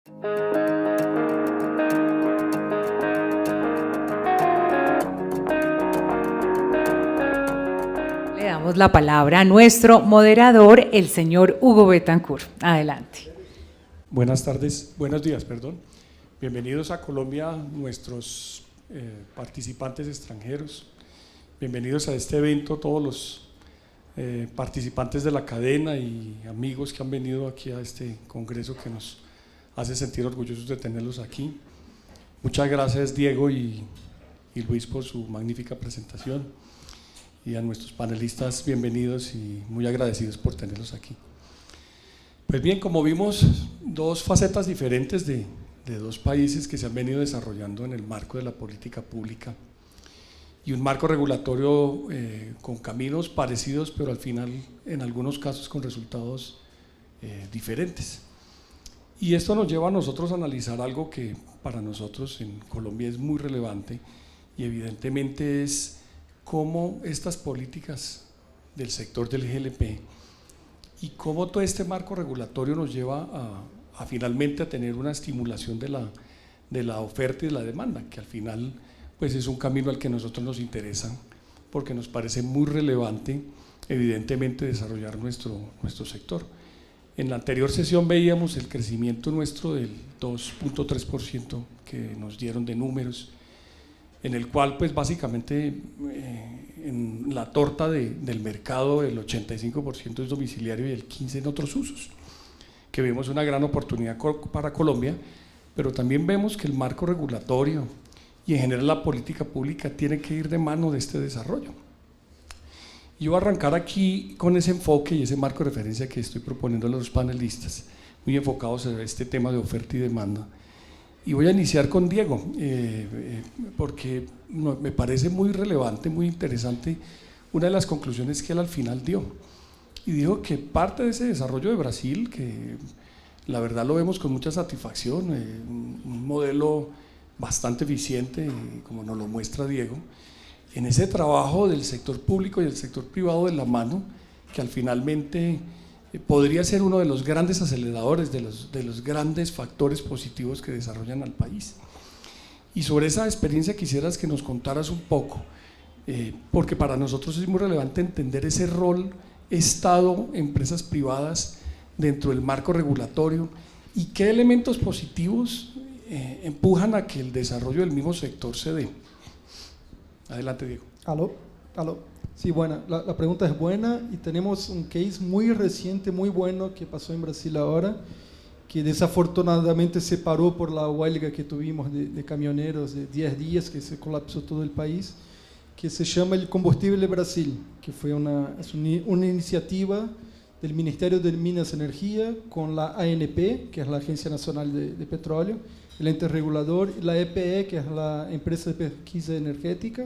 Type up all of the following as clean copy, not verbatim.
Le damos la palabra a nuestro moderador, el señor Hugo Betancourt. Adelante. Buenos días, perdón. Bienvenidos a Colombia, nuestros participantes extranjeros. Bienvenidos a este evento, todos los participantes de la cadena y amigos que han venido aquí a este congreso que nos hace sentir orgullosos de tenerlos aquí. Muchas gracias, Diego y Luis, por su magnífica presentación. Y a nuestros panelistas, bienvenidos y muy agradecidos por tenerlos aquí. Pues bien, como vimos, dos facetas diferentes de dos países que se han venido desarrollando en el marco de la política pública y un marco regulatorio con caminos parecidos, pero al final, en algunos casos, con resultados diferentes. Y esto nos lleva a nosotros a analizar algo que para nosotros en Colombia es muy relevante y evidentemente es cómo estas políticas del sector del GLP y cómo todo este marco regulatorio nos lleva a finalmente a tener una estimulación de la oferta y de la demanda, que al final pues es un camino al que a nosotros nos interesa, porque nos parece muy relevante evidentemente desarrollar nuestro sector. En la anterior sesión veíamos el crecimiento nuestro del 2.3% que nos dieron de números, en el cual pues básicamente en la torta del mercado el 85% es domiciliario y el 15% en otros usos, que vemos una gran oportunidad para Colombia, pero también vemos que el marco regulatorio y en general la política pública tiene que ir de mano de este desarrollo. Yo voy a arrancar aquí con ese enfoque y ese marco de referencia que estoy proponiendo a los panelistas, muy enfocados en este tema de oferta y demanda. Y voy a iniciar con Diego, porque me parece muy relevante, muy interesante una de las conclusiones que él al final dio. Y dijo que parte de ese desarrollo de Brasil, que la verdad lo vemos con mucha satisfacción, un modelo bastante eficiente, como nos lo muestra Diego, en ese trabajo del sector público y del sector privado de la mano, que al finalmente podría ser uno de los grandes aceleradores, de los grandes factores positivos que desarrollan al país. Y sobre esa experiencia quisieras que nos contaras un poco, porque para nosotros es muy relevante entender ese rol Estado, empresas privadas dentro del marco regulatorio y qué elementos positivos empujan a que el desarrollo del mismo sector se dé. Adelante, Diego. Aló. Sí, bueno, la pregunta es buena y tenemos un case muy reciente, muy bueno que pasó en Brasil ahora, que desafortunadamente se paró por la huelga que tuvimos de camioneros de 10 días, que se colapsó todo el país, que se llama el Combustible Brasil, que fue una iniciativa del Ministerio de Minas y Energía con la ANP, que es la Agencia Nacional de Petróleo, el ente regulador, y la EPE, que es la Empresa de Pesquisa Energética,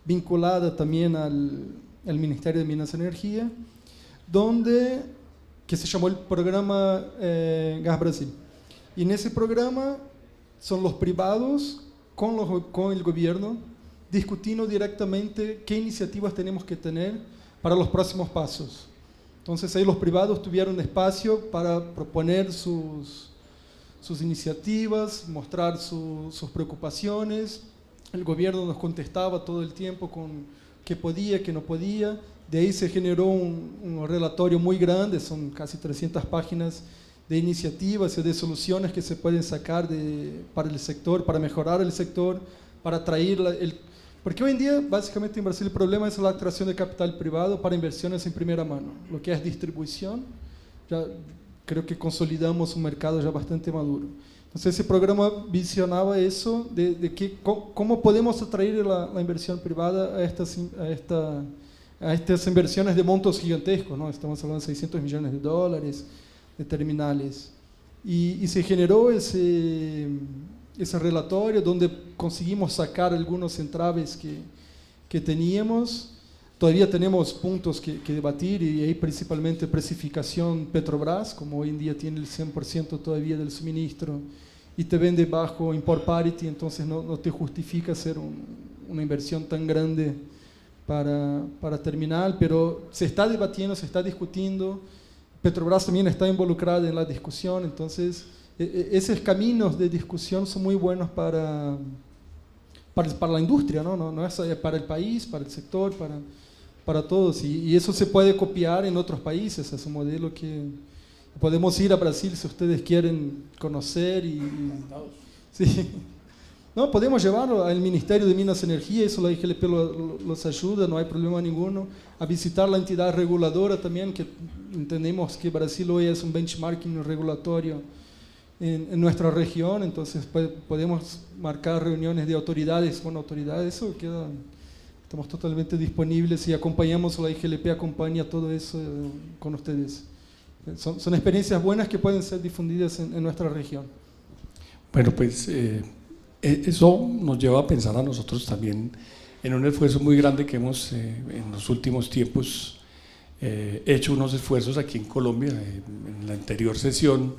vinculada también al Ministerio de Minas y Energía, que se llamó el programa Gas Brasil. Y en ese programa son los privados con el gobierno discutiendo directamente qué iniciativas tenemos que tener para los próximos pasos. Entonces ahí los privados tuvieron espacio para proponer sus iniciativas, mostrar sus preocupaciones. El gobierno nos contestaba todo el tiempo con qué podía, qué no podía. De ahí se generó un relatorio muy grande, son casi 300 páginas de iniciativas y de soluciones que se pueden sacar para el sector, para mejorar el sector, para atraer porque hoy en día, básicamente en Brasil, el problema es la atracción de capital privado para inversiones en primera mano. Lo que es distribución, ya creo que consolidamos un mercado ya bastante maduro. Entonces ese programa visionaba eso, de cómo podemos atraer la inversión privada a estas inversiones de montos gigantescos, ¿no? Estamos hablando de 600 millones de dólares, de terminales. Y se generó ese relatorio donde conseguimos sacar algunos entraves que teníamos. Todavía tenemos puntos que debatir y ahí principalmente precificación Petrobras, como hoy en día tiene el 100% todavía del suministro y te vende bajo import parity, entonces no te justifica hacer una inversión tan grande para terminal, pero se está debatiendo, se está discutiendo. Petrobras también está involucrada en la discusión, entonces Esos caminos de discusión son muy buenos para la industria, ¿no? No es para el país, para el sector, para todos. Y eso se puede copiar en otros países, es un modelo que podemos ir a Brasil si ustedes quieren conocer. Sí. No, podemos llevarlo al Ministerio de Minas y Energía, eso la IGLP los ayuda, no hay problema ninguno. A visitar la entidad reguladora también, que entendemos que Brasil hoy es un benchmarking regulatorio en nuestra región, entonces podemos marcar reuniones de autoridades con autoridades, eso queda, estamos totalmente disponibles y acompañamos, la IGLP acompaña todo eso con ustedes. Son experiencias buenas que pueden ser difundidas en nuestra región. Bueno, pues eso nos lleva a pensar a nosotros también en un esfuerzo muy grande que hemos en los últimos tiempos hecho unos esfuerzos aquí en Colombia. En la anterior sesión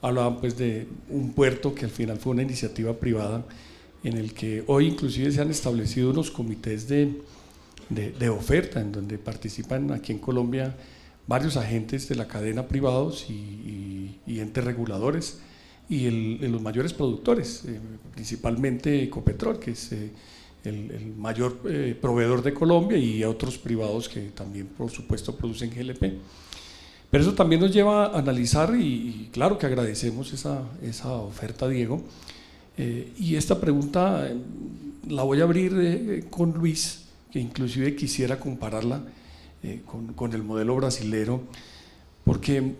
hablaban pues de un puerto que al final fue una iniciativa privada en el que hoy inclusive se han establecido unos comités de oferta en donde participan aquí en Colombia varios agentes de la cadena privados y entes reguladores y los mayores productores, principalmente Ecopetrol, que es el mayor proveedor de Colombia, y otros privados que también por supuesto producen GLP. Pero eso también nos lleva a analizar y claro que agradecemos esa oferta, Diego. Y esta pregunta la voy a abrir con Luis, que inclusive quisiera compararla con el modelo brasilero, porque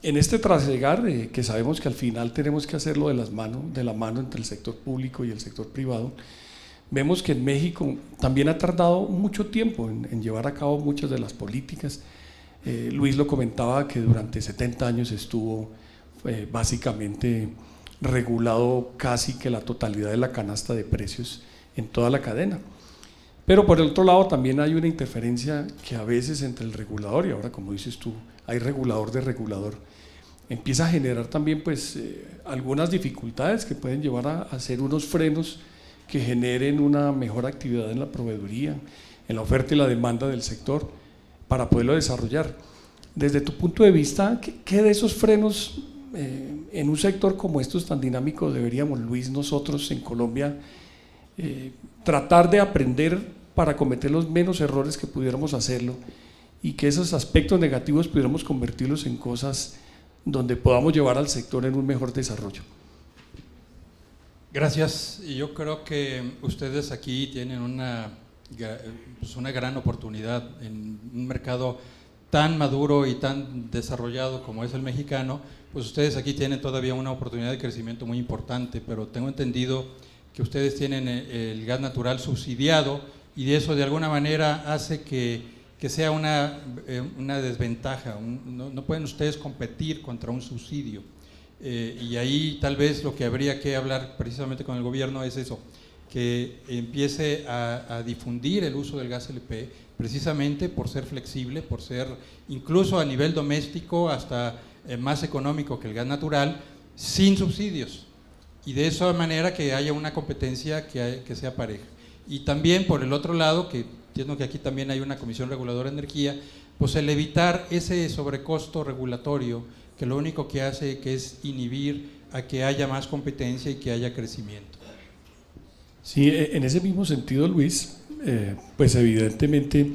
en este trasegar, que sabemos que al final tenemos que hacerlo de la mano entre el sector público y el sector privado, vemos que en México también ha tardado mucho tiempo en llevar a cabo muchas de las políticas. Luis lo comentaba que durante 70 años estuvo básicamente regulado casi que la totalidad de la canasta de precios en toda la cadena. Pero por el otro lado también hay una interferencia que a veces entre el regulador, y ahora como dices tú, hay regulador de regulador, empieza a generar también pues algunas dificultades que pueden llevar a hacer unos frenos que generen una mejor actividad en la proveeduría, en la oferta y la demanda del sector, para poderlo desarrollar. Desde tu punto de vista, ¿qué de esos frenos en un sector como estos tan dinámico deberíamos, Luis, nosotros en Colombia tratar de aprender para cometer los menos errores que pudiéramos hacerlo y que esos aspectos negativos pudiéramos convertirlos en cosas donde podamos llevar al sector en un mejor desarrollo? Gracias. Yo creo que ustedes aquí tienen una gran oportunidad en un mercado tan maduro y tan desarrollado como es el mexicano. Pues ustedes aquí tienen todavía una oportunidad de crecimiento muy importante, pero tengo entendido que ustedes tienen el gas natural subsidiado y de eso de alguna manera hace que sea una desventaja. No pueden ustedes competir contra un subsidio. Y ahí tal vez lo que habría que hablar precisamente con el gobierno es eso, que empiece a difundir el uso del gas LP precisamente por ser flexible, por ser incluso a nivel doméstico hasta más económico que el gas natural, sin subsidios. Y de esa manera que haya una competencia que sea pareja. Y también por el otro lado, que entiendo que aquí también hay una Comisión Reguladora de Energía, pues el evitar ese sobrecosto regulatorio que lo único que hace que es inhibir a que haya más competencia y que haya crecimiento. Sí, en ese mismo sentido, Luis, pues evidentemente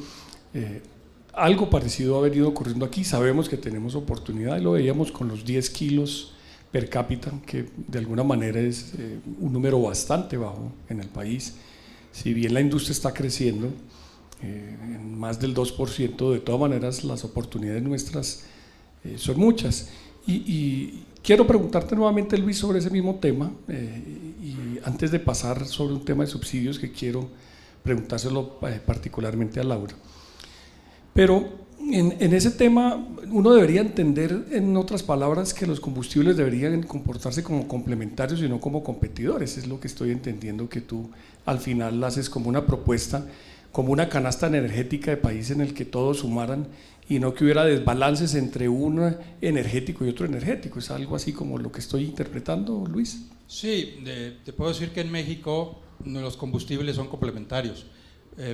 algo parecido ha venido ocurriendo aquí. Sabemos que tenemos oportunidad y lo veíamos con los 10 kilos per cápita, que de alguna manera es un número bastante bajo en el país. Si bien la industria está creciendo en más del 2%, de todas maneras las oportunidades nuestras son muchas. Y quiero preguntarte nuevamente, Luis, sobre ese mismo tema, y antes de pasar sobre un tema de subsidios que quiero preguntárselo particularmente a Laura. Pero en ese tema uno debería entender, en otras palabras, que los combustibles deberían comportarse como complementarios y no como competidores. Es lo que estoy entendiendo, que tú al final haces como una propuesta, como una canasta energética de país en el que todos sumaran y no que hubiera desbalances entre uno energético y otro energético. ¿Es algo así como lo que estoy interpretando, Luis? Sí, te puedo decir que en México los combustibles son complementarios.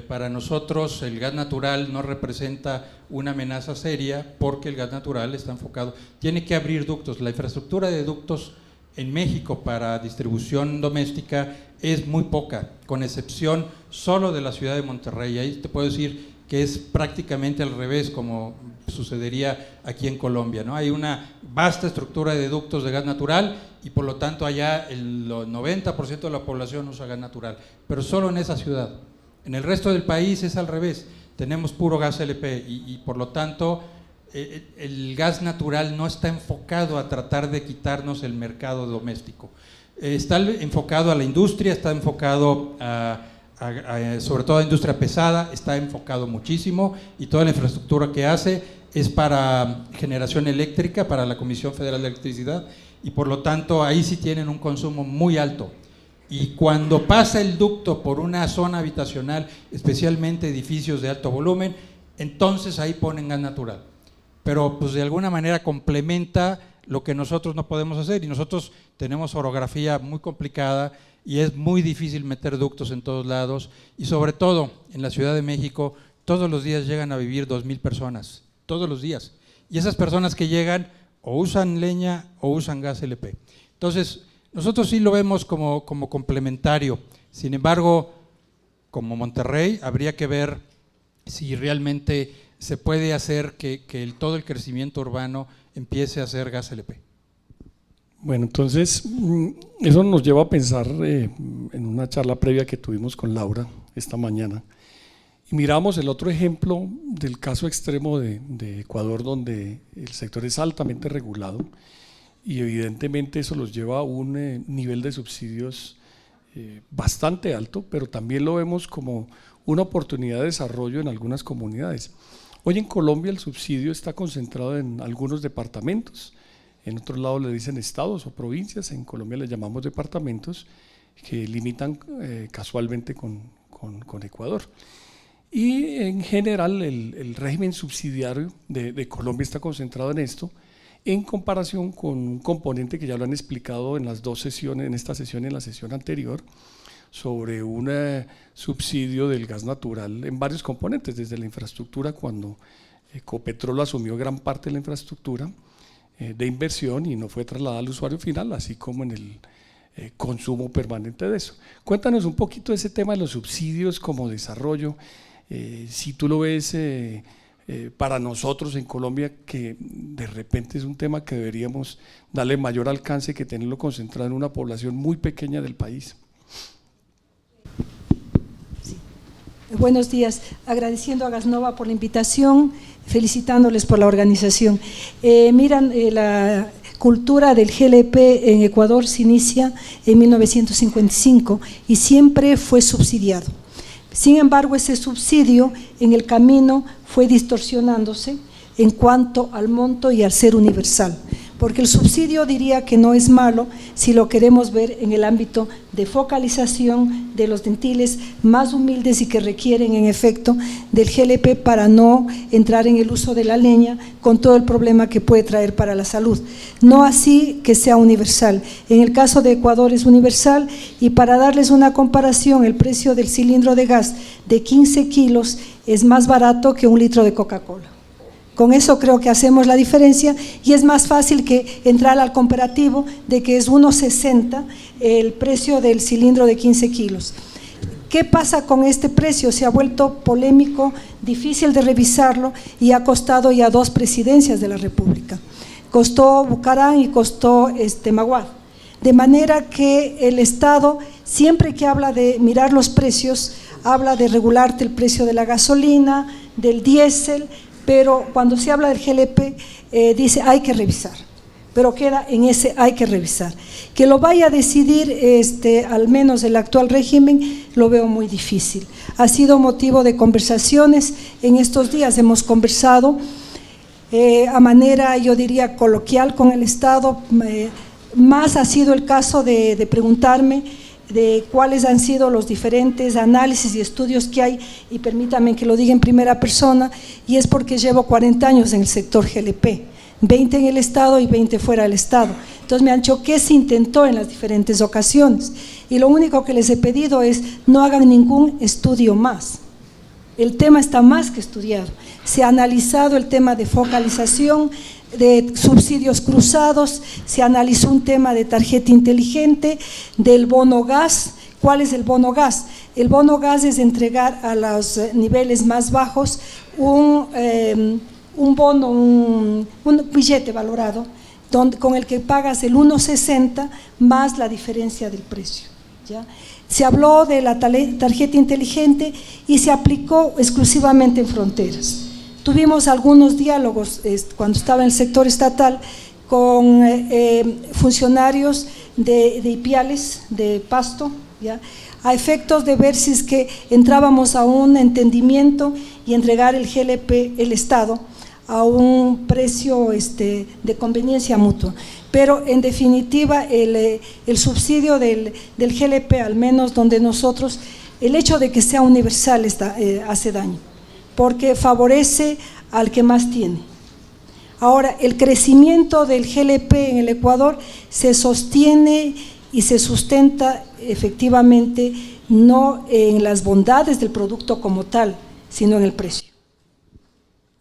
Para nosotros el gas natural no representa una amenaza seria porque el gas natural está enfocado, tiene que abrir ductos, la infraestructura de ductos en México para distribución doméstica es muy poca, con excepción solo de la ciudad de Monterrey. Ahí te puedo decir que es prácticamente al revés, como sucedería aquí en Colombia, ¿no? Hay una vasta estructura de ductos de gas natural y por lo tanto allá el 90% de la población usa gas natural, pero solo en esa ciudad. En el resto del país es al revés, tenemos puro gas LP y por lo tanto el gas natural no está enfocado a tratar de quitarnos el mercado doméstico. Está enfocado a la industria, está enfocado sobre todo a la industria pesada, está enfocado muchísimo y toda la infraestructura que hace es para generación eléctrica, para la Comisión Federal de Electricidad y por lo tanto ahí sí tienen un consumo muy alto. Y cuando pasa el ducto por una zona habitacional, especialmente edificios de alto volumen, entonces ahí ponen gas natural. Pero pues de alguna manera complementa lo que nosotros no podemos hacer y nosotros tenemos orografía muy complicada y es muy difícil meter ductos en todos lados y sobre todo en la Ciudad de México todos los días llegan a vivir 2,000 personas, todos los días. Y esas personas que llegan o usan leña o usan gas LP. Entonces nosotros sí lo vemos como complementario. Sin embargo, como Monterrey habría que ver si realmente se puede hacer que todo el crecimiento urbano empiece a ser gas LP. Bueno, entonces eso nos lleva a pensar en una charla previa que tuvimos con Laura esta mañana y miramos el otro ejemplo del caso extremo de Ecuador, donde el sector es altamente regulado y evidentemente eso los lleva a un nivel de subsidios bastante alto, pero también lo vemos como una oportunidad de desarrollo en algunas comunidades. Hoy en Colombia el subsidio está concentrado en algunos departamentos, en otros lados le dicen estados o provincias, en Colombia le llamamos departamentos que limitan casualmente con Ecuador. Y en general el régimen subsidiario de Colombia está concentrado en esto, en comparación con un componente que ya lo han explicado en las dos sesiones, en esta sesión y en la sesión anterior, sobre un subsidio del gas natural en varios componentes, desde la infraestructura, cuando Ecopetrol asumió gran parte de la infraestructura de inversión y no fue trasladada al usuario final, así como en el consumo permanente de eso. Cuéntanos un poquito de ese tema de los subsidios como desarrollo, si tú lo ves para nosotros en Colombia, que de repente es un tema que deberíamos darle mayor alcance que tenerlo concentrado en una población muy pequeña del país. Buenos días, agradeciendo a Gasnova por la invitación, felicitándoles por la organización. La cultura del GLP en Ecuador se inicia en 1955 y siempre fue subsidiado. Sin embargo, ese subsidio en el camino fue distorsionándose en cuanto al monto y al ser universal, porque el subsidio diría que no es malo si lo queremos ver en el ámbito de focalización de los dentiles más humildes y que requieren en efecto del GLP para no entrar en el uso de la leña con todo el problema que puede traer para la salud. No así que sea universal. En el caso de Ecuador es universal y para darles una comparación, el precio del cilindro de gas de 15 kilos es más barato que un litro de Coca-Cola. Con eso creo que hacemos la diferencia y es más fácil que entrar al comparativo de que es 1.60 el precio del cilindro de 15 kilos. ¿Qué pasa con este precio? Se ha vuelto polémico, difícil de revisarlo y ha costado ya 2 presidencias de la República. Costó Bucaram y costó Maguad. De manera que el Estado, siempre que habla de mirar los precios, habla de regularte el precio de la gasolina, del diésel, pero cuando se habla del GLP dice hay que revisar, pero queda en ese hay que revisar. Que lo vaya a decidir al menos el actual régimen lo veo muy difícil. Ha sido motivo de conversaciones, en estos días hemos conversado a manera yo diría coloquial con el Estado, más ha sido el caso de preguntarme de cuáles han sido los diferentes análisis y estudios que hay, y permítanme que lo diga en primera persona, y es porque llevo 40 años en el sector GLP, 20 en el Estado y 20 fuera del Estado. Entonces me han dicho qué se intentó en las diferentes ocasiones, y lo único que les he pedido es no hagan ningún estudio más. El tema está más que estudiado, se ha analizado el tema de focalización, de subsidios cruzados, se analizó un tema de tarjeta inteligente, del bono gas. ¿Cuál es el bono gas? El bono gas es entregar a los niveles más bajos un bono, un billete valorado, con el que pagas el 1,60 más la diferencia del precio, ¿ya? Se habló de la tarjeta inteligente y se aplicó exclusivamente en fronteras. Tuvimos algunos diálogos cuando estaba en el sector estatal con funcionarios de Ipiales, de Pasto, ¿ya?, a efectos de ver si es que entrábamos a un entendimiento y entregar el GLP, el Estado, a un precio de conveniencia mutua. Pero en definitiva el subsidio del GLP, al menos donde nosotros, el hecho de que sea universal hace daño, porque favorece al que más tiene. Ahora, el crecimiento del GLP en el Ecuador se sostiene y se sustenta efectivamente no en las bondades del producto como tal, sino en el precio.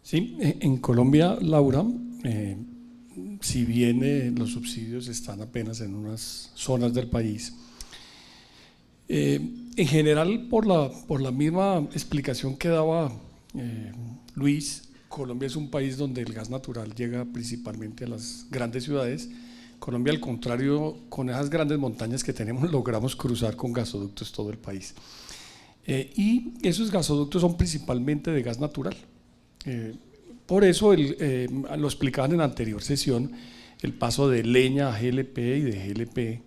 Sí, en Colombia, Laura, si bien los subsidios están apenas en unas zonas del país, en general por la misma explicación que daba Luis, Colombia es un país donde el gas natural llega principalmente a las grandes ciudades. Colombia, al contrario, con esas grandes montañas que tenemos, logramos cruzar con gasoductos todo el país. Y esos gasoductos son principalmente de gas natural. Por eso, lo explicaban en la anterior sesión, el paso de leña a GLP y de GLP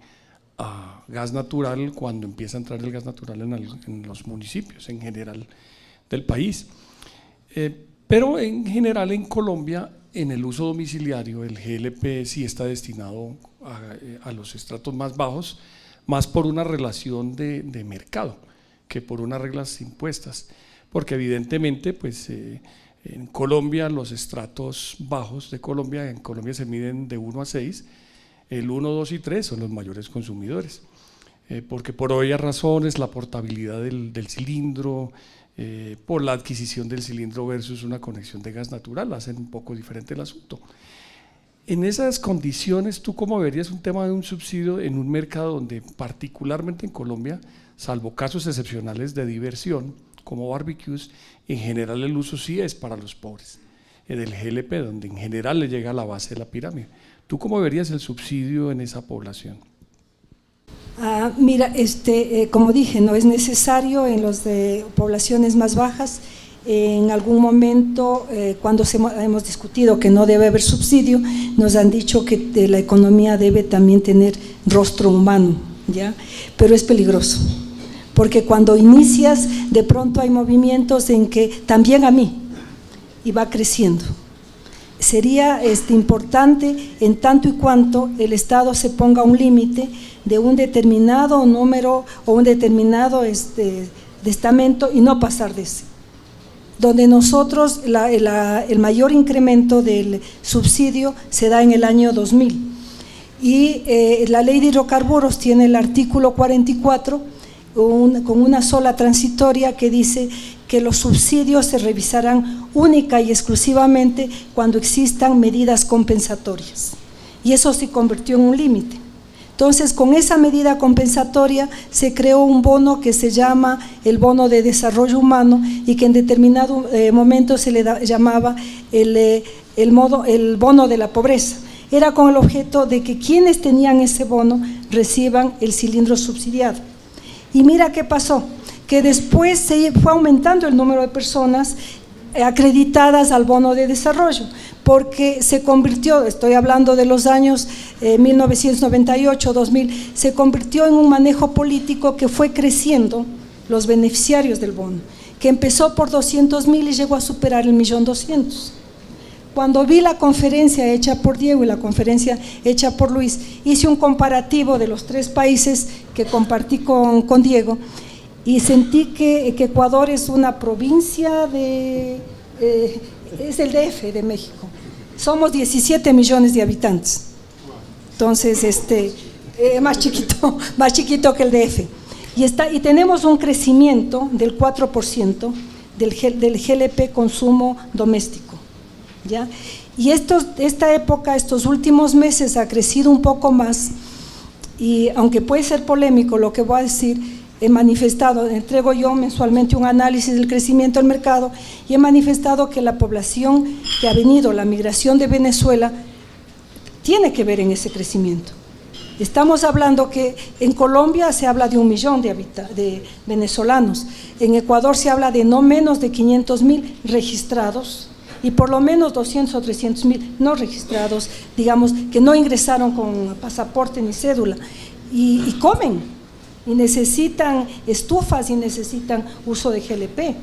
a gas natural, cuando empieza a entrar el gas natural en los municipios en general del país. Pero en general en Colombia, en el uso domiciliario, el GLP sí está destinado a los estratos más bajos, más por una relación de mercado que por unas reglas impuestas, porque evidentemente pues en Colombia los estratos bajos de Colombia, en Colombia se miden de 1 a 6, el 1, 2 y 3 son los mayores consumidores, porque por obvias razones la portabilidad del cilindro, por la adquisición del cilindro versus una conexión de gas natural, hacen un poco diferente el asunto. En esas condiciones, ¿tú cómo verías un tema de un subsidio en un mercado donde particularmente en Colombia, salvo casos excepcionales de diversión como barbecues, en general el uso sí es para los pobres, del GLP, donde en general le llega a la base de la pirámide? ¿Tú cómo verías el subsidio en esa población? Mira, como dije, no es necesario en los de poblaciones más bajas. En algún momento, cuando hemos discutido que no debe haber subsidio, nos han dicho que la economía debe también tener rostro humano, ¿ya? Pero es peligroso, porque cuando inicias, de pronto hay movimientos en que también a mí, y va creciendo. Sería importante, en tanto y cuanto el Estado se ponga un límite de un determinado número o un determinado estamento y no pasar de ese. Donde nosotros, el mayor incremento del subsidio se da en el año 2000. Y la ley de hidrocarburos tiene el artículo 44 con una sola transitoria que dice que los subsidios se revisarán única y exclusivamente cuando existan medidas compensatorias. Y eso se convirtió en un límite. Entonces, con esa medida compensatoria se creó un bono que se llama el bono de desarrollo humano y que en determinado momento se le llamaba el bono de la pobreza. Era con el objeto de que quienes tenían ese bono reciban el cilindro subsidiado. Y mira qué pasó, que después se fue aumentando el número de personas acreditadas al bono de desarrollo, porque se convirtió, estoy hablando de los años 1998, 2000, se convirtió en un manejo político que fue creciendo los beneficiarios del bono, que empezó por 200.000 y llegó a superar el 1.200.000. Cuando vi la conferencia hecha por Diego y la conferencia hecha por Luis, hice un comparativo de los tres países que compartí con Diego y sentí que Ecuador es una provincia es el DF de México. Somos 17 millones de habitantes. Entonces, más chiquito que el DF. Y tenemos un crecimiento del 4% del GLP consumo doméstico, ¿ya? Y esta época, estos últimos meses ha crecido un poco más, y aunque puede ser polémico lo que voy a decir, he manifestado, entrego yo mensualmente un análisis del crecimiento del mercado y he manifestado que la población que ha venido, la migración de Venezuela, tiene que ver en ese crecimiento. Estamos hablando que en Colombia se habla de 1 millón de venezolanos, en Ecuador se habla de no menos de 500.000 registrados y por lo menos 200 o 300.000 no registrados, digamos, que no ingresaron con pasaporte ni cédula, y comen, y necesitan estufas y necesitan uso de GLP.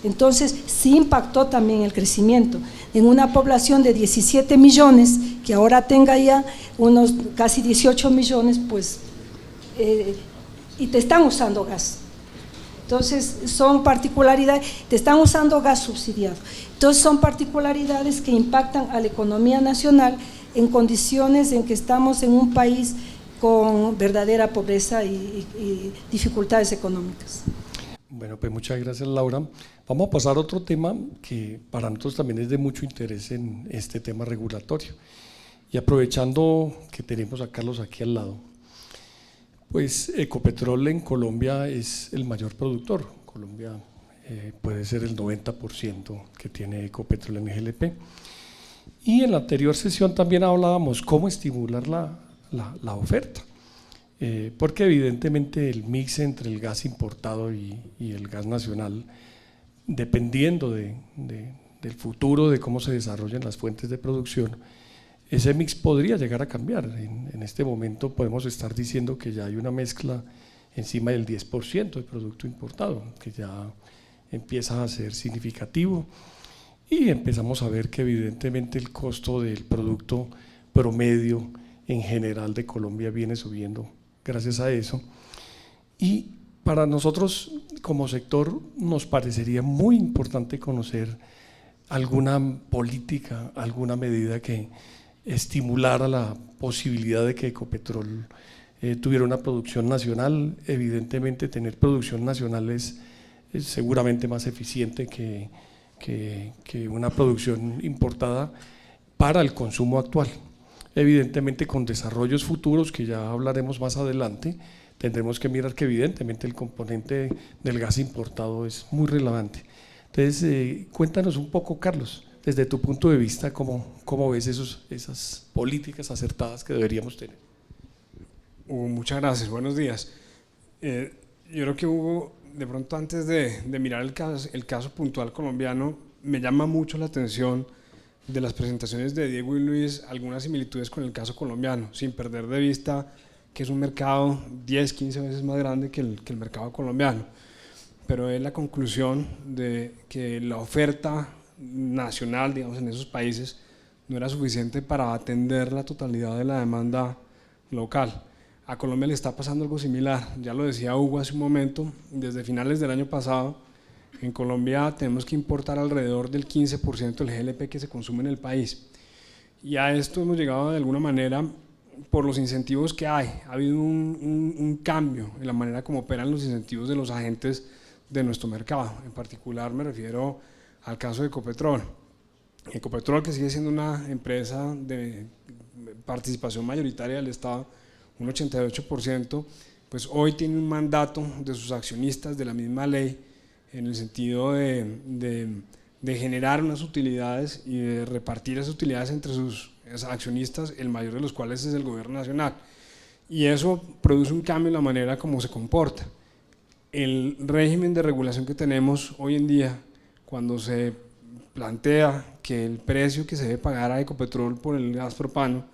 Entonces, sí impactó también el crecimiento. En una población de 17 millones, que ahora tenga ya unos casi 18 millones, pues, y te están usando gas. Entonces, son particularidades, te están usando gas subsidiado. Entonces, son particularidades que impactan a la economía nacional en condiciones en que estamos en un país con verdadera pobreza y dificultades económicas. Bueno, pues muchas gracias, Laura. Vamos a pasar a otro tema que para nosotros también es de mucho interés en este tema regulatorio. Y aprovechando que tenemos a Carlos aquí al lado, pues Ecopetrol en Colombia es el mayor productor. Colombia puede ser el 90% que tiene Ecopetrol en GLP. Y en la anterior sesión también hablábamos cómo estimular la oferta. Porque evidentemente el mix entre el gas importado y el gas nacional, dependiendo del futuro, de cómo se desarrollan las fuentes de producción, ese mix podría llegar a cambiar. En este momento podemos estar diciendo que ya hay una mezcla encima del 10% de producto importado, que ya empieza a ser significativo, y empezamos a ver que evidentemente el costo del producto promedio en general de Colombia viene subiendo gracias a eso. Y para nosotros como sector nos parecería muy importante conocer alguna política, alguna medida que estimulara la posibilidad de que Ecopetrol tuviera una producción nacional. Evidentemente tener producción nacional es seguramente más eficiente que una producción importada para el consumo actual. Evidentemente con desarrollos futuros que ya hablaremos más adelante, tendremos que mirar que evidentemente el componente del gas importado es muy relevante. Entonces, cuéntanos un poco, Carlos, desde tu punto de vista, ¿cómo ves esas políticas acertadas que deberíamos tener? Hugo, muchas gracias, buenos días. Yo creo que Hugo, de pronto antes de mirar el caso puntual colombiano, me llama mucho la atención de las presentaciones de Diego y Luis algunas similitudes con el caso colombiano, sin perder de vista que es un mercado 10, 15 veces más grande que el mercado colombiano, pero es la conclusión de que la oferta nacional, digamos, en esos países no era suficiente para atender la totalidad de la demanda local. A Colombia le está pasando algo similar, ya lo decía Hugo hace un momento, desde finales del año pasado en Colombia tenemos que importar alrededor del 15% del GLP que se consume en el país, y a esto hemos llegado de alguna manera por los incentivos que hay. Ha habido un cambio en la manera como operan los incentivos de los agentes de nuestro mercado. En particular me refiero al caso de Ecopetrol. Ecopetrol, que sigue siendo una empresa de participación mayoritaria del Estado, un 88%, pues hoy tiene un mandato de sus accionistas de la misma ley, en el sentido de generar unas utilidades y de repartir esas utilidades entre sus accionistas, el mayor de los cuales es el gobierno nacional, y eso produce un cambio en la manera como se comporta. El régimen de regulación que tenemos hoy en día, cuando se plantea que el precio que se debe pagar a Ecopetrol por el gas propano,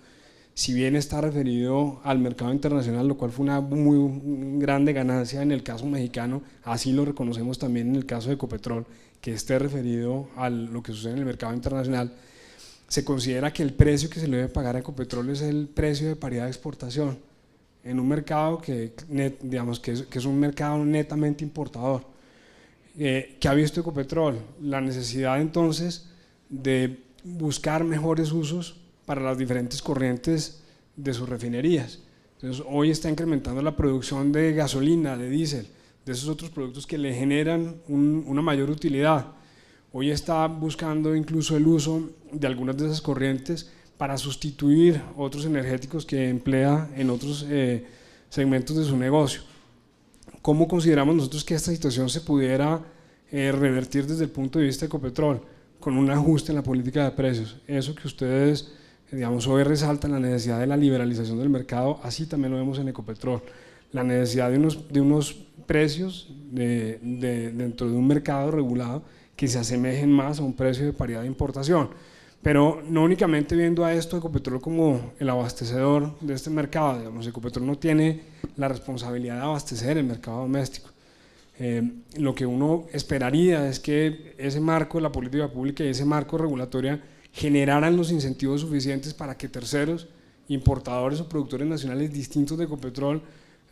si bien está referido al mercado internacional, lo cual fue una muy grande ganancia en el caso mexicano, así lo reconocemos también en el caso de Ecopetrol, que esté referido a lo que sucede en el mercado internacional, se considera que el precio que se le debe pagar a Ecopetrol es el precio de paridad de exportación, en un mercado digamos que es un mercado netamente importador. ¿Qué ha visto Ecopetrol? La necesidad entonces de buscar mejores usos para las diferentes corrientes de sus refinerías. Entonces, hoy está incrementando la producción de gasolina, de diésel, de esos otros productos que le generan una mayor utilidad. hoy está buscando incluso el uso de algunas de esas corrientes para sustituir otros energéticos que emplea en otros segmentos de su negocio. ¿Cómo consideramos nosotros que esta situación se pudiera revertir desde el punto de vista de Ecopetrol? Con un ajuste en la política de precios. Eso que ustedes, digamos, hoy resaltan, la necesidad de la liberalización del mercado, así también lo vemos en Ecopetrol. La necesidad de unos precios dentro de un mercado regulado que se asemejen más a un precio de paridad de importación. Pero no únicamente viendo a esto Ecopetrol como el abastecedor de este mercado, digamos, Ecopetrol no tiene la responsabilidad de abastecer el mercado doméstico. Lo que uno esperaría es que ese marco de la política pública y ese marco regulatorio generaran los incentivos suficientes para que terceros, importadores o productores nacionales distintos de Ecopetrol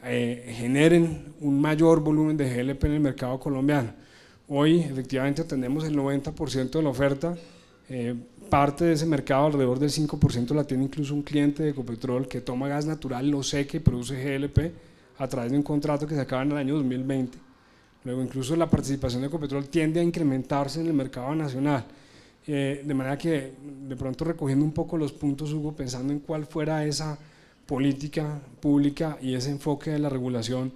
generen un mayor volumen de GLP en el mercado colombiano. Hoy efectivamente atendemos el 90% de la oferta, parte de ese mercado, alrededor del 5%, la tiene incluso un cliente de Ecopetrol que toma gas natural, lo seca y produce GLP a través de un contrato que se acaba en el año 2020. Luego incluso la participación de Ecopetrol tiende a incrementarse en el mercado nacional, de manera que de pronto recogiendo un poco los puntos, Hugo, pensando en cuál fuera esa política pública y ese enfoque de la regulación,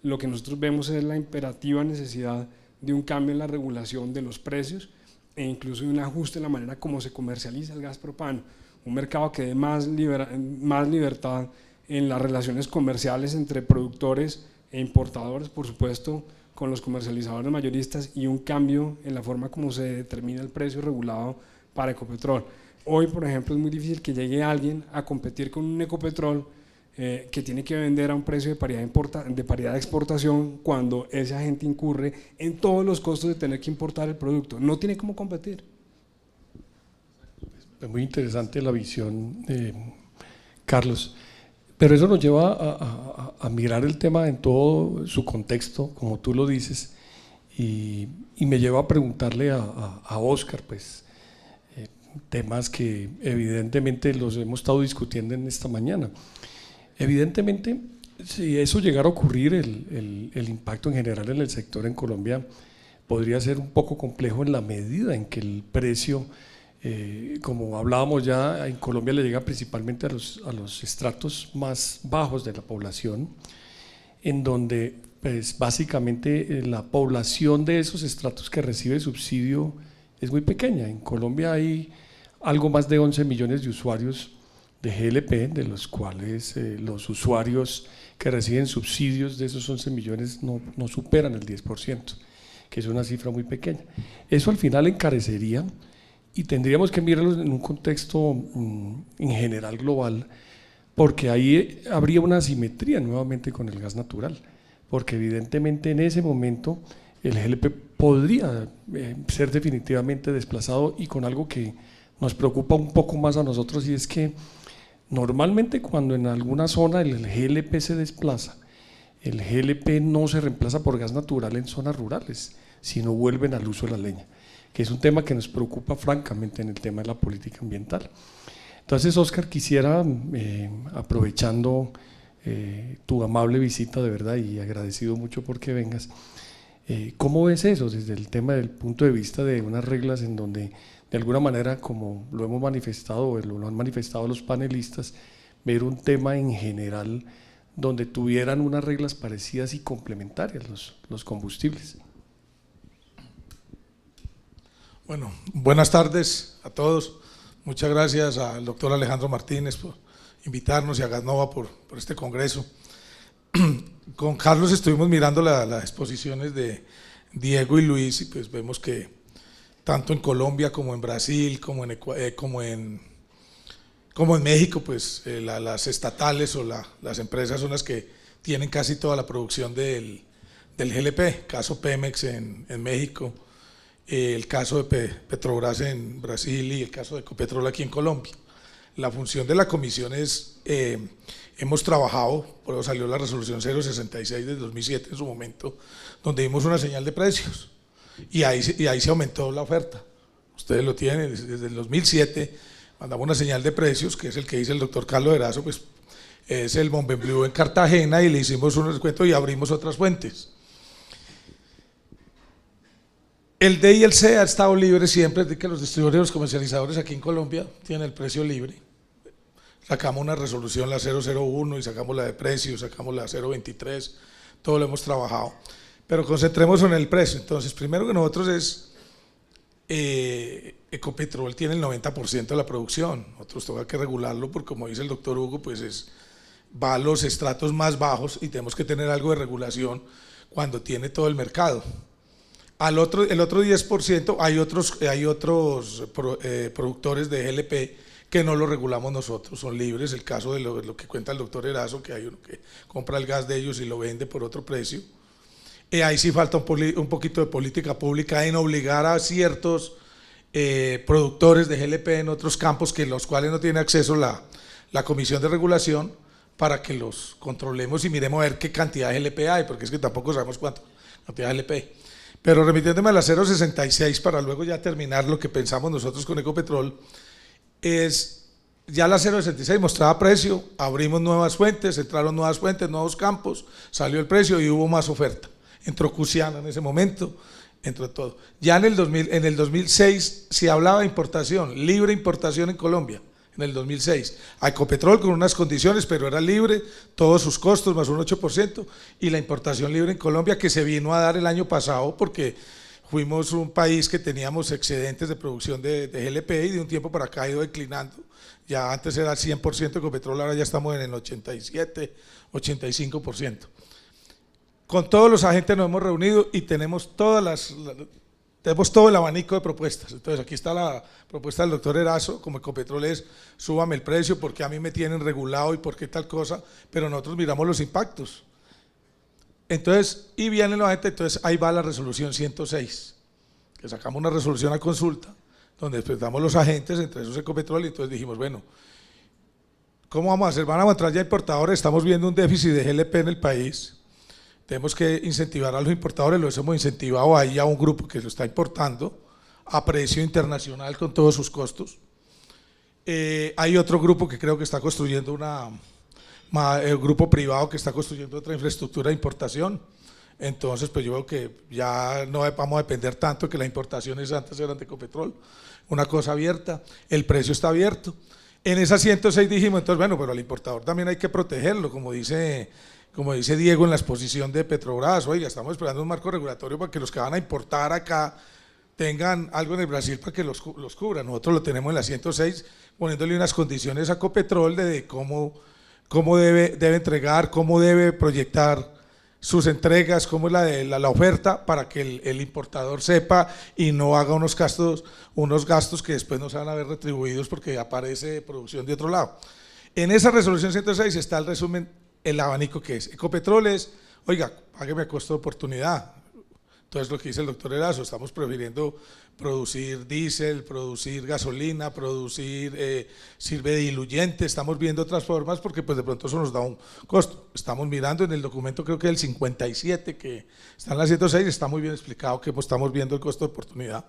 lo que nosotros vemos es la imperativa necesidad de un cambio en la regulación de los precios e incluso de un ajuste en la manera como se comercializa el gas propano, un mercado que dé más libertad en las relaciones comerciales entre productores e importadores, por supuesto, con los comercializadores mayoristas, y un cambio en la forma como se determina el precio regulado para Ecopetrol. Hoy, por ejemplo, es muy difícil que llegue alguien a competir con un Ecopetrol que tiene que vender a un precio de paridad de exportación cuando ese agente incurre en todos los costos de tener que importar el producto. No tiene cómo competir. Es muy interesante la visión de Carlos. Pero eso nos lleva a mirar el tema en todo su contexto, como tú lo dices, y me lleva a preguntarle a Óscar, pues, temas que evidentemente los hemos estado discutiendo en esta mañana. Evidentemente, si eso llegara a ocurrir, el impacto en general en el sector en Colombia podría ser un poco complejo en la medida en que el precio, como hablábamos ya, en Colombia le llega principalmente a los estratos más bajos de la población, en donde pues, básicamente la población de esos estratos que recibe subsidio es muy pequeña. En Colombia hay algo más de 11 millones de usuarios de GLP, de los cuales los usuarios que reciben subsidios de esos 11 millones no superan el 10%, que es una cifra muy pequeña. Eso al final encarecería, y tendríamos que mirarlo en un contexto en general global, porque ahí habría una asimetría nuevamente con el gas natural, porque evidentemente en ese momento el GLP podría ser definitivamente desplazado, y con algo que nos preocupa un poco más a nosotros, y es que normalmente cuando en alguna zona el GLP se desplaza, el GLP no se reemplaza por gas natural en zonas rurales, sino vuelven al uso de la leña, que es un tema que nos preocupa francamente en el tema de la política ambiental. Entonces, Óscar, quisiera, aprovechando tu amable visita de verdad, y agradecido mucho porque vengas, ¿cómo ves eso desde el tema del punto de vista de unas reglas en donde de alguna manera, como lo hemos manifestado o lo han manifestado los panelistas, ver un tema en general donde tuvieran unas reglas parecidas y complementarias los combustibles? Bueno, buenas tardes a todos. Muchas gracias al doctor Alejandro Martínez por invitarnos y a Gasnova por este congreso. Con Carlos estuvimos mirando las exposiciones de Diego y Luis, y pues vemos que tanto en Colombia como en Brasil, como en México, pues las estatales o las empresas son las que tienen casi toda la producción del GLP, caso Pemex en México, el caso de Petrobras en Brasil y el caso de Ecopetrol aquí en Colombia. La función de la comisión es, hemos trabajado, por eso salió la resolución 066 de 2007 en su momento, donde dimos una señal de precios, y ahí se aumentó la oferta. Ustedes lo tienen, desde el 2007 mandamos una señal de precios, que es el que dice el doctor Carlos Erazo, pues es el Bombenblue en Cartagena, y le hicimos un descuento y abrimos otras fuentes. El D y el C ha estado libre siempre, desde que los distribuidores y los comercializadores aquí en Colombia tienen el precio libre. Sacamos una resolución, la 001, y sacamos la de precio, sacamos la 023, todo lo hemos trabajado. Pero concentremos en el precio. Entonces, primero que nosotros es, Ecopetrol tiene el 90% de la producción. Nosotros toca que regularlo porque, como dice el doctor Hugo, pues va a los estratos más bajos y tenemos que tener algo de regulación cuando tiene todo el mercado. El otro 10% hay otros productores de GLP que no lo regulamos nosotros, son libres. El caso de lo que cuenta el doctor Erazo, que hay uno que compra el gas de ellos y lo vende por otro precio. Ahí sí falta un poquito de política pública en obligar a ciertos productores de GLP en otros campos que los cuales no tiene acceso la Comisión de Regulación, para que los controlemos y miremos a ver qué cantidad de GLP hay, porque es que tampoco sabemos cuánto cantidad de GLP. Pero remitiéndome a la 066 para luego ya terminar lo que pensamos nosotros con Ecopetrol, es ya la 066 mostraba precio, abrimos nuevas fuentes, entraron nuevas fuentes, nuevos campos, salió el precio y hubo más oferta. Entró Cusiana en ese momento, entró todo. Ya en el 2006 se hablaba de importación, libre importación en Colombia, en el 2006. A Ecopetrol con unas condiciones, pero era libre, todos sus costos más un 8%, y la importación libre en Colombia, que se vino a dar el año pasado porque fuimos un país que teníamos excedentes de producción de GLP y de un tiempo para acá ha ido declinando. Ya antes era el 100% Ecopetrol, ahora ya estamos en el 87, 85%. Con todos los agentes nos hemos reunido y tenemos todo el abanico de propuestas. Entonces aquí está la propuesta del doctor Erazo, como Ecopetrol es, súbame el precio porque a mí me tienen regulado y por qué tal cosa, pero nosotros miramos los impactos. Entonces, y vienen los agentes, entonces ahí va la resolución 106, que sacamos una resolución a consulta, donde presentamos los agentes, entre esos Ecopetrol, y entonces dijimos, bueno, ¿cómo vamos a hacer? Van a entrar ya importadores, estamos viendo un déficit de GLP en el país, tenemos que incentivar a los importadores, los hemos incentivado ahí a un grupo que lo está importando a precio internacional con todos sus costos. Hay otro grupo que creo que está construyendo el grupo privado que está construyendo otra infraestructura de importación. Entonces, pues yo creo que ya no vamos a depender tanto, que las importaciones antes eran de Ecopetrol, una cosa abierta, el precio está abierto. En esa 106 dijimos, entonces, bueno, pero al importador también hay que protegerlo, como dice Diego en la exposición de Petrobras. Oiga, estamos esperando un marco regulatorio para que los que van a importar acá tengan algo en el Brasil para que los cubran. Nosotros lo tenemos en la 106, poniéndole unas condiciones a Ecopetrol de cómo debe entregar, cómo debe proyectar sus entregas, cómo es la oferta, para que el importador sepa y no haga unos gastos que después no se van a ver retribuidos porque aparece producción de otro lado. En esa resolución 106 está el resumen, el abanico que es. Ecopetrol es, oiga, págueme a costo de oportunidad. Entonces lo que dice el doctor Erazo, estamos prefiriendo producir diésel, producir gasolina, sirve de diluyente, estamos viendo otras formas porque pues de pronto eso nos da un costo. Estamos mirando en el documento, creo que el 57 que está en la 106, está muy bien explicado que estamos viendo el costo de oportunidad.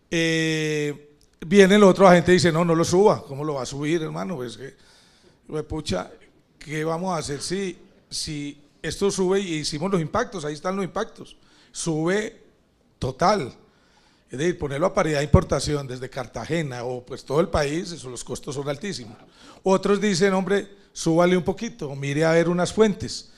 Viene el otro agente y dice, no lo suba, ¿cómo lo va a subir, hermano? Pues que, pucha, ¿qué vamos a hacer si esto sube? Y hicimos los impactos, ahí están los impactos, sube total. Es decir, ponerlo a paridad de importación desde Cartagena o pues todo el país, los costos son altísimos. Otros dicen, hombre, súbale un poquito, mire a ver unas fuentes.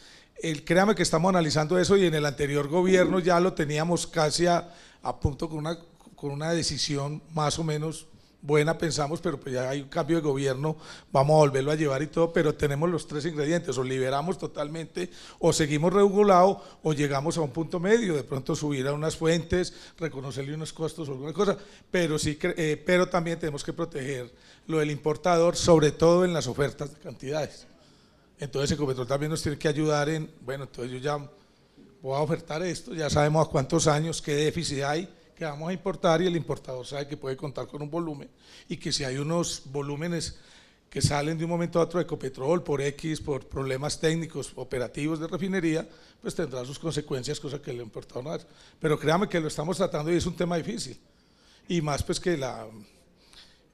Créame que estamos analizando eso y en el anterior gobierno ya lo teníamos casi a punto con una decisión más o menos buena, pensamos, pero pues ya hay un cambio de gobierno, vamos a volverlo a llevar y todo, pero tenemos los tres ingredientes, o liberamos totalmente, o seguimos regulados, o llegamos a un punto medio, de pronto subir a unas fuentes, reconocerle unos costos o alguna cosa, pero también tenemos que proteger lo del importador, sobre todo en las ofertas de cantidades. Entonces Ecopetrol también nos tiene que ayudar en, bueno, entonces yo ya voy a ofertar esto, ya sabemos a cuántos años, qué déficit hay, que vamos a importar, y el importador sabe que puede contar con un volumen y que si hay unos volúmenes que salen de un momento a otro de Ecopetrol por problemas técnicos, operativos de refinería, pues tendrá sus consecuencias, cosa que el importador no hace. Pero créame que lo estamos tratando y es un tema difícil, y más pues que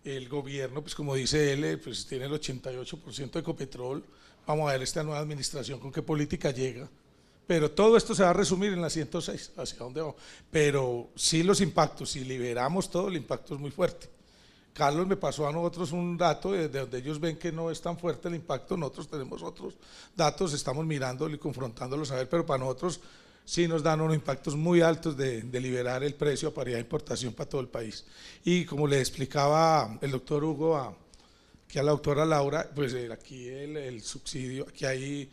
el gobierno, pues como dice él, pues tiene el 88% de Ecopetrol. Vamos a ver esta nueva administración con qué política llega, Pero todo esto se va a resumir en la 106, hacia dónde vamos. Pero sí los impactos, si liberamos todo, el impacto es muy fuerte. Carlos me pasó a nosotros un dato de donde ellos ven que no es tan fuerte el impacto, nosotros tenemos otros datos, estamos mirándolo y confrontándolos a ver, pero para nosotros sí nos dan unos impactos muy altos de liberar el precio a paridad de importación para todo el país. Y como le explicaba el doctor Hugo aquí a la doctora Laura, pues aquí el subsidio, aquí hay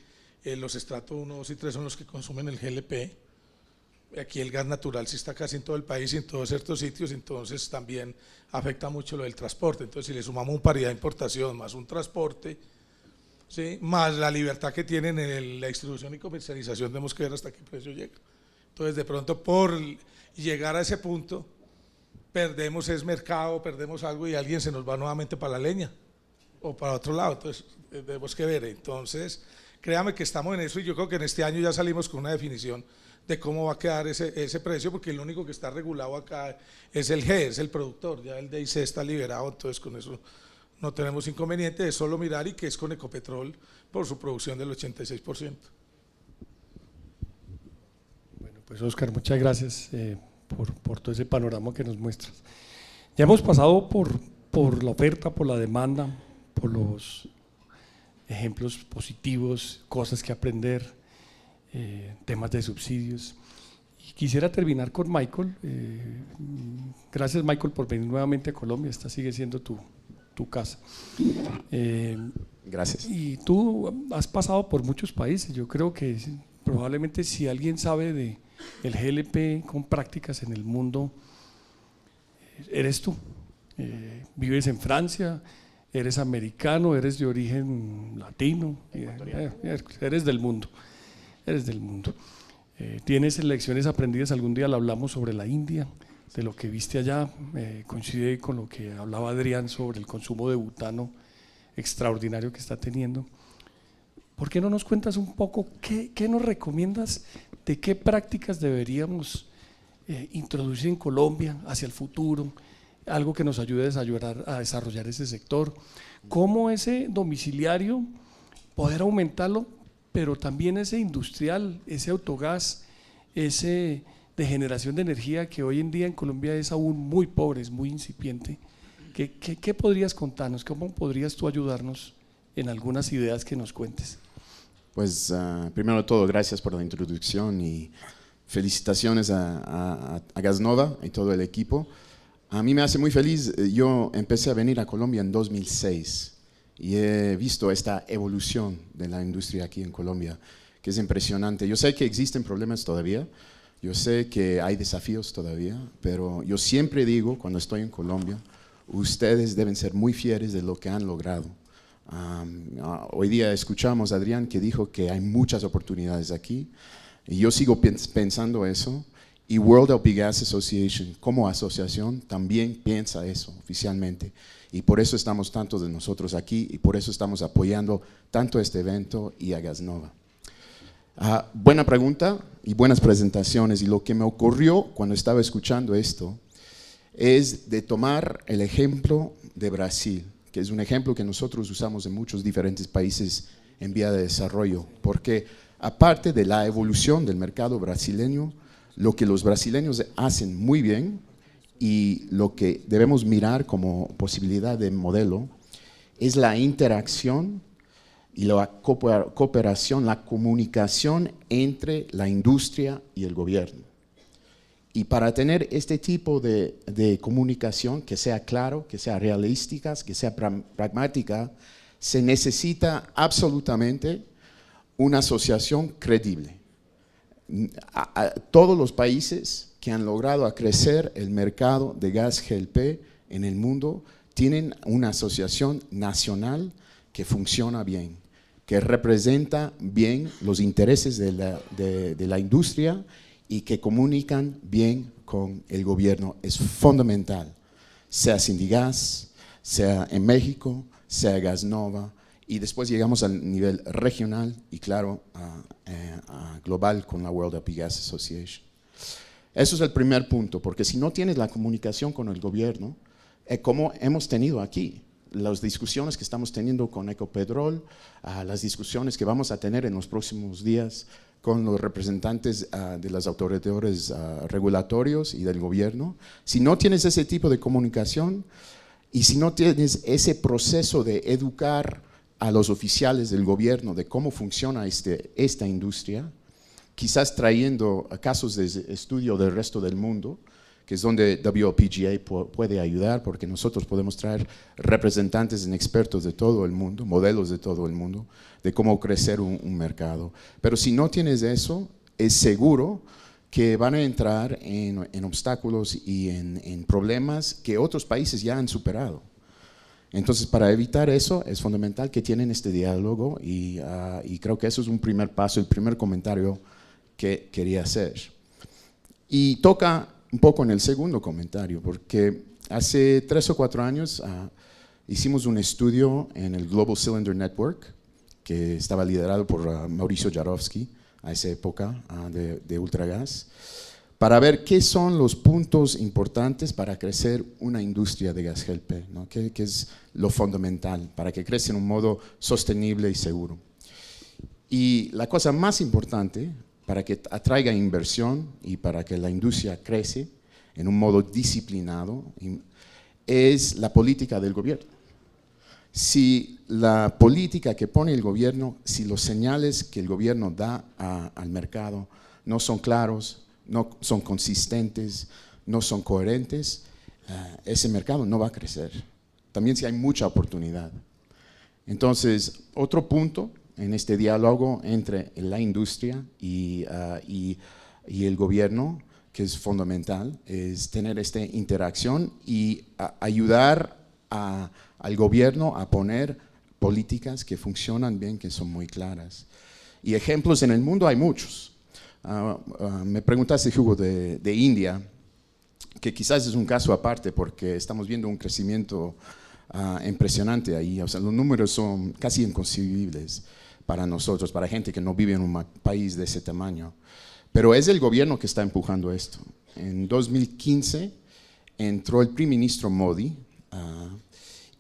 los estratos 1, 2 y 3 son los que consumen el GLP. Aquí el gas natural sí está casi en todo el país y en todos ciertos sitios, entonces también afecta mucho lo del transporte. Entonces si le sumamos un paridad de importación más un transporte, ¿sí?, más la libertad que tienen en la distribución y comercialización, tenemos que ver hasta qué precio llega. Entonces de pronto por llegar a ese punto perdemos ese mercado, perdemos algo y alguien se nos va nuevamente para la leña o para otro lado, entonces tenemos que ver. Entonces créame que estamos en eso y yo creo que en este año ya salimos con una definición de cómo va a quedar ese precio, porque el único que está regulado acá es el G, es el productor, ya el DIC está liberado, entonces con eso no tenemos inconveniente, es solo mirar y que es con Ecopetrol por su producción del 86%. Bueno, pues Oscar, muchas gracias por todo ese panorama que nos muestras. Ya hemos pasado por la oferta, por la demanda, por los ejemplos positivos, cosas que aprender, temas de subsidios. Y quisiera terminar con Michael. Gracias, Michael, por venir nuevamente a Colombia. Esta sigue siendo tu casa. Gracias. Y tú has pasado por muchos países. Yo creo que probablemente si alguien sabe de el GLP con prácticas en el mundo, eres tú. Vives en Francia, eres americano, eres de origen latino, eres del mundo. Eres del mundo. Tienes lecciones aprendidas, algún día le hablamos sobre la India, de lo que viste allá, coincide con lo que hablaba Adrián sobre el consumo de butano extraordinario que está teniendo. ¿Por qué no nos cuentas un poco qué nos recomiendas, de qué prácticas deberíamos introducir en Colombia hacia el futuro, algo que nos ayude a desarrollar ese sector, cómo ese domiciliario poder aumentarlo, pero también ese industrial, ese autogás, ese de generación de energía que hoy en día en Colombia es aún muy pobre, es muy incipiente? ¿Qué podrías contarnos? ¿Cómo podrías tú ayudarnos en algunas ideas que nos cuentes? Pues primero de todo, gracias por la introducción y felicitaciones a Gasnova y todo el equipo. A mí me hace muy feliz, yo empecé a venir a Colombia en 2006 y he visto esta evolución de la industria aquí en Colombia, que es impresionante. Yo sé que existen problemas todavía, yo sé que hay desafíos todavía, pero yo siempre digo, cuando estoy en Colombia, ustedes deben ser muy fieles de lo que han logrado. Hoy día escuchamos a Adrián que dijo que hay muchas oportunidades aquí, y yo sigo pensando eso, y World LP Gas Association como asociación también piensa eso oficialmente. Y por eso estamos tantos de nosotros aquí y por eso estamos apoyando tanto este evento y a Gasnova. Buena pregunta y buenas presentaciones. Y lo que me ocurrió cuando estaba escuchando esto es de tomar el ejemplo de Brasil, que es un ejemplo que nosotros usamos en muchos diferentes países en vía de desarrollo, porque aparte de la evolución del mercado brasileño, lo que los brasileños hacen muy bien y lo que debemos mirar como posibilidad de modelo es la interacción y la cooperación, la comunicación entre la industria y el gobierno. Y para tener este tipo de comunicación que sea claro, que sea realística, que sea pragmática, se necesita absolutamente una asociación creíble. Todos los países que han logrado crecer el mercado de gas GLP en el mundo tienen una asociación nacional que funciona bien, que representa bien los intereses de la industria y que comunican bien con el gobierno. Es fundamental, sea Sindigas, sea en México, sea Gasnova, y después llegamos al nivel regional y claro, global con la World LP Gas Association. Eso es el primer punto, porque si no tienes la comunicación con el gobierno, como hemos tenido aquí, las discusiones que estamos teniendo con Ecopetrol, las discusiones que vamos a tener en los próximos días con los representantes de las autoridades regulatorios y del gobierno. Si no tienes ese tipo de comunicación y si no tienes ese proceso de educar a los oficiales del gobierno de cómo funciona esta industria, quizás trayendo casos de estudio del resto del mundo, que es donde WLPGA puede ayudar, porque nosotros podemos traer representantes y expertos de todo el mundo, modelos de todo el mundo, de cómo crecer un mercado. Pero si no tienes eso, es seguro que van a entrar en obstáculos y en problemas que otros países ya han superado. Entonces, para evitar eso, es fundamental que tienen este diálogo y creo que eso es un primer paso, el primer comentario que quería hacer. Y toca un poco en el segundo comentario, porque hace 3 o 4 años hicimos un estudio en el Global Cylinder Network, que estaba liderado por Mauricio Jarowski a esa época de Ultragas, para ver qué son los puntos importantes para crecer una industria de gas GLP, ¿no? ¿Qué es lo fundamental para que crezca en un modo sostenible y seguro? Y la cosa más importante para que atraiga inversión y para que la industria crece en un modo disciplinado es la política del gobierno. Si la política que pone el gobierno, si los señales que el gobierno da al mercado no son claros, no son consistentes, no son coherentes, ese mercado no va a crecer. También si hay mucha oportunidad. Entonces, otro punto en este diálogo entre la industria y el gobierno, que es fundamental, es tener esta interacción y ayudar al gobierno a poner políticas que funcionan bien, que son muy claras. Y ejemplos en el mundo hay muchos. Me preguntaste, Hugo, de India, que quizás es un caso aparte porque estamos viendo un crecimiento impresionante ahí. O sea, los números son casi inconcebibles para nosotros, para gente que no vive en un país de ese tamaño. Pero es el gobierno que está empujando esto. En 2015 entró el primer ministro Modi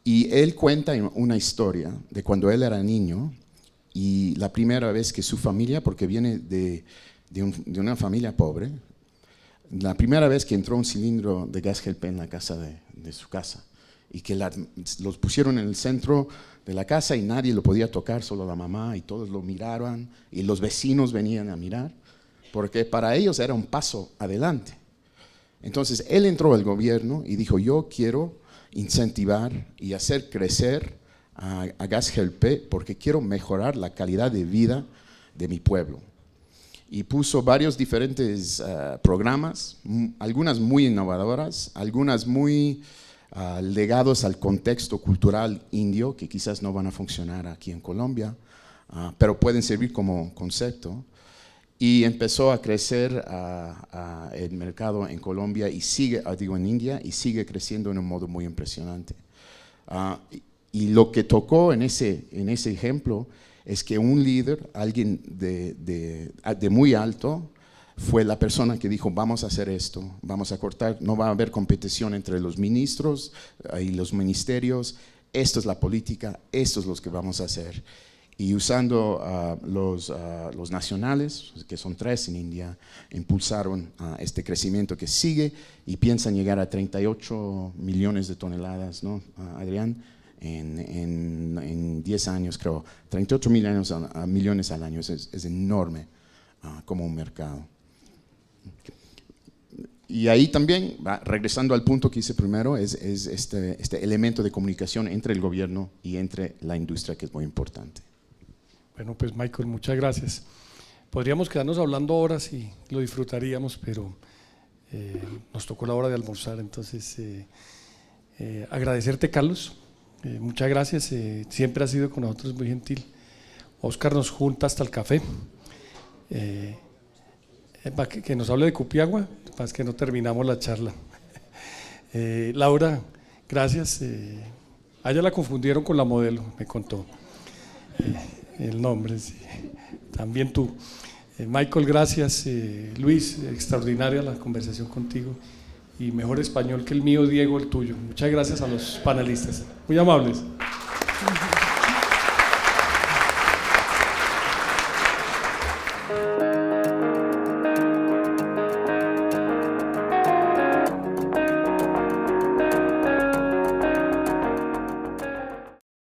y él cuenta una historia de cuando él era niño y la primera vez que su familia, porque viene de una familia pobre, la primera vez que entró un cilindro de gas GLP en la casa de su casa y que los pusieron en el centro de la casa y nadie lo podía tocar, solo la mamá, y todos lo miraban y los vecinos venían a mirar, porque para ellos era un paso adelante. Entonces él entró al gobierno y dijo: yo quiero incentivar y hacer crecer a gas GLP porque quiero mejorar la calidad de vida de mi pueblo. Y puso varios diferentes programas, algunas muy innovadoras, algunas muy legados al contexto cultural indio, que quizás no van a funcionar aquí en Colombia, pero pueden servir como concepto. Y empezó a crecer el mercado en Colombia y sigue, en India, y sigue creciendo en un modo muy impresionante. Y lo que tocó en ese ejemplo es que un líder, alguien de muy alto, fue la persona que dijo: vamos a hacer esto, vamos a cortar, no va a haber competición entre los ministros y los ministerios, esto es la política, esto es lo que vamos a hacer. Y usando los nacionales, que son 3 en India, impulsaron este crecimiento que sigue y piensan llegar a 38 millones de toneladas, ¿no, Adrián? En 10 años, creo. 38 millones al año, es enorme como un mercado. Y ahí también, regresando al punto que hice primero, es este elemento de comunicación entre el gobierno y entre la industria, que es muy importante. Bueno, pues Michael, muchas gracias. Podríamos quedarnos hablando horas y lo disfrutaríamos, pero nos tocó la hora de almorzar, entonces agradecerte, Carlos, muchas gracias, siempre has sido con nosotros muy gentil. Oscar nos junta hasta el café, para que nos hable de Cupiagua, para que no terminamos la charla. Laura, gracias, a ella la confundieron con la modelo, me contó. El nombre, sí. También tú. Michael, gracias. Luis, extraordinaria la conversación contigo. y mejor español que el mío, Diego, el tuyo. Muchas gracias a los panelistas. Muy amables.